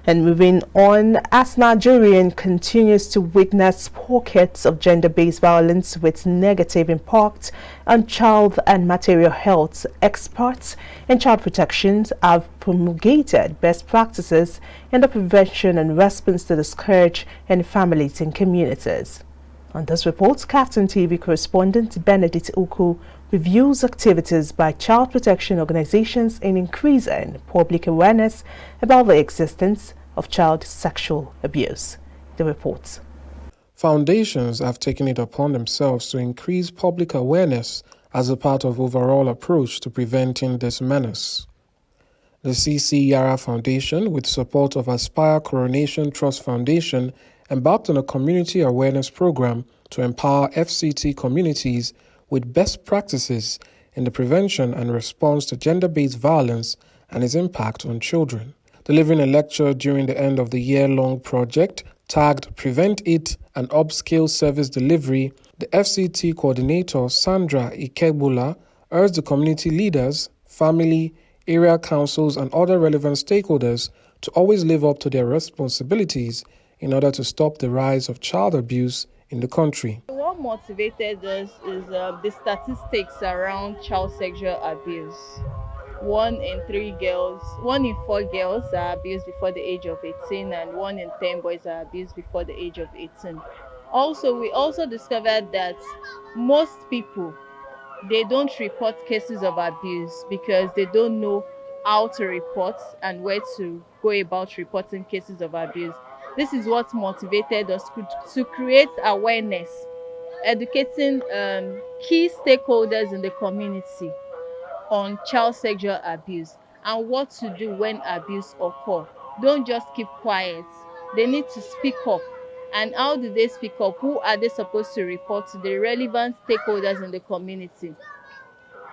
And moving on, as Nigeria continues to witness pockets of gender-based violence with negative impact on child and material health, experts in child protection have promulgated best practices in the prevention and response to the scourge in families and communities. On this report, KAFTAN TV correspondent Benedict Uku reviews activities by child protection organizations in increasing public awareness about the existence of child sexual abuse. The report. Foundations have taken it upon themselves to increase public awareness as a part of overall approach to preventing this menace. The CC Yara Foundation, with support of Aspire Coronation Trust Foundation, embarked on a community awareness program to empower FCT communities with best practices in the prevention and response to gender-based violence and its impact on children. Delivering a lecture during the end of the year-long project tagged Prevent It and Upscale Service Delivery, the FCT coordinator Sandra Ikebula urged the community leaders, family, area councils and other relevant stakeholders to always live up to their responsibilities in order to stop the rise of child abuse in the country. What motivated us is the statistics around child sexual abuse. 1 in 4 girls are abused before the age of 18 and 1 in 10 boys are abused before the age of 18. Also, we also discovered that most people, they don't report cases of abuse because they don't know how to report and where to go about reporting cases of abuse. This is what motivated us to create awareness, educating key stakeholders in the community on child sexual abuse and what to do when abuse occurs. Don't just keep quiet. They need to speak up. And how do they speak up? Who are they supposed to report to? The relevant stakeholders in the community.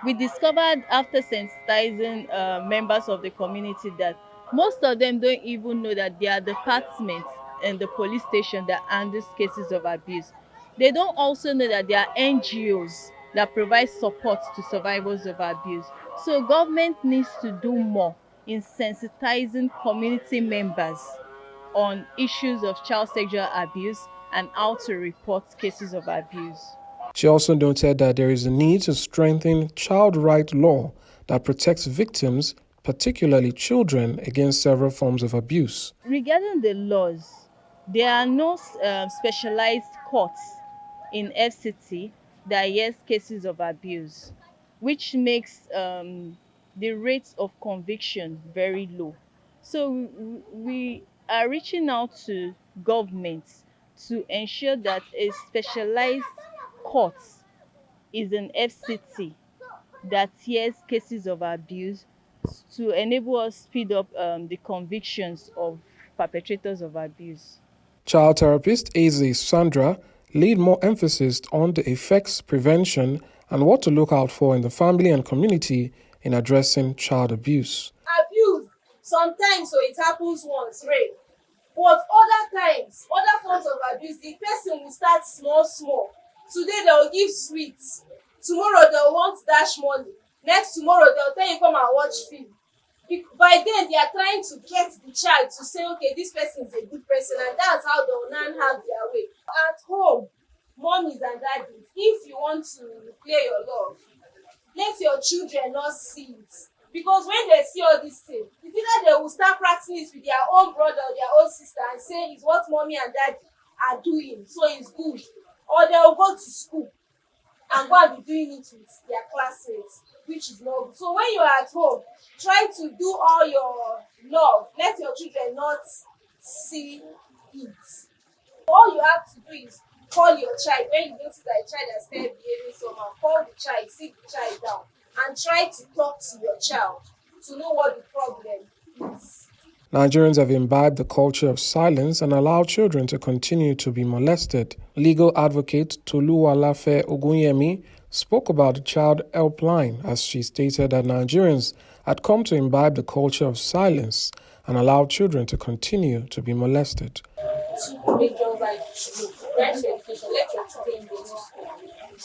We discovered after sensitizing members of the community that most of them don't even know that there are departments in the police station that handles cases of abuse. They don't also know that there are NGOs that provide support to survivors of abuse. So government needs to do more in sensitizing community members on issues of child sexual abuse and how to report cases of abuse. She also noted that there is a need to strengthen child right law that protects victims, particularly children, against several forms of abuse. Regarding the laws, there are no specialized courts in FCT that hears cases of abuse, which makes the rates of conviction very low. So we are reaching out to governments to ensure that a specialized court is an FCT that hears cases of abuse to enable us speed up the convictions of perpetrators of abuse. Child therapist Eze Sandra laid more emphasis on the effects, prevention, and what to look out for in the family and community in addressing child abuse. Abuse, sometimes so it happens once, right? But other times, other forms of abuse, the person will start small. Today they'll give sweets. Tomorrow they'll want dash money. Next tomorrow they'll tell you come and watch film. By then they are trying to get the child to say, okay, this person is a good person, and that's how they'll now have their way. At home, mommies and daddies, if you want to play your love, let your children not see it. Because when they see all these things, it's either they will start practicing it with their own brother or their own sister and say it's what mommy and daddy are doing, so it's good. Or they'll go to school and go and be doing it with their classmates, which is not good. So when you're at home, try to do all your love. Let your children not see it. All you have to do is call your child. When you notice that a child has started behaving somehow, call the child, sit the child down, and try to talk to your child to know what the problem is. Nigerians have imbibed the culture of silence and allow children to continue to be molested. Legal advocate Toluwalafe Ogunyemi spoke about the child helpline as she stated that Nigerians had come to imbibe the culture of silence and allow children to continue to be molested. To make your right education, let your children go to school.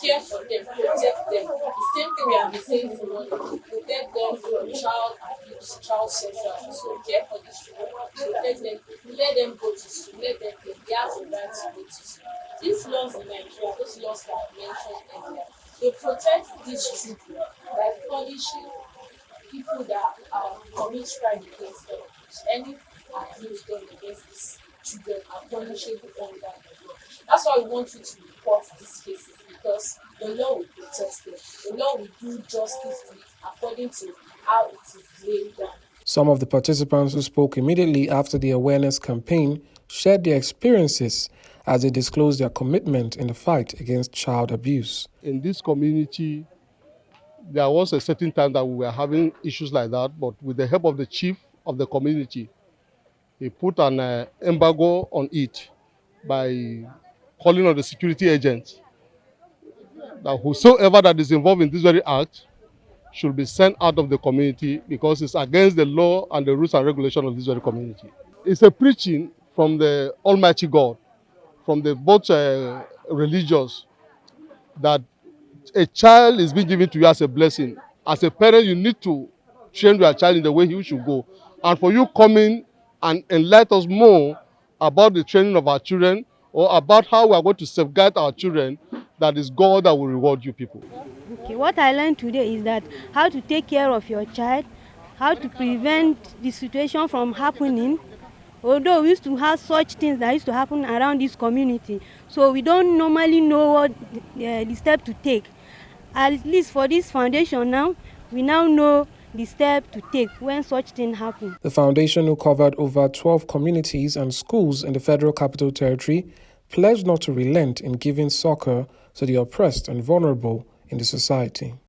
Care for them, protect them. The same thing we have been saying for money. Protect them from child abuse. abuse, child sexual abuse. So we care for these children. We let them go to school, let them play. They have the right to go to school. These laws in Nigeria, those laws that I mentioned earlier, they protect these children by punishing people that commit crime against them. Any abuse done against these children are punishable under the law. That's why we want you to report these cases, because the law will protect them. The law will do justice to it according to how it is laid down. Some of the participants who spoke immediately after the awareness campaign shared their experiences as they disclosed their commitment in the fight against child abuse. In this community, there was a certain time that we were having issues like that, but with the help of the chief of the community, he put an embargo on it by calling on the security agents that whosoever that is involved in this very act should be sent out of the community, because it's against the law and the rules and regulations of this very community. It's a preaching from the Almighty God, from the both religious, that a child is being given to you as a blessing. As a parent, you need to train your child in the way he should go. And for you coming and enlighten us more about the training of our children, or about how we are going to safeguard our children, that is God that will reward you people. Okay, what I learned today is that how to take care of your child, how to prevent the situation from happening. Although we used to have such things that used to happen around this community, so we don't normally know what the step to take. At least for this foundation now, we now know the step to take when such things happen. The foundation, who covered over 12 communities and schools in the Federal Capital Territory, pledged not to relent in giving succor to the oppressed and vulnerable in the society.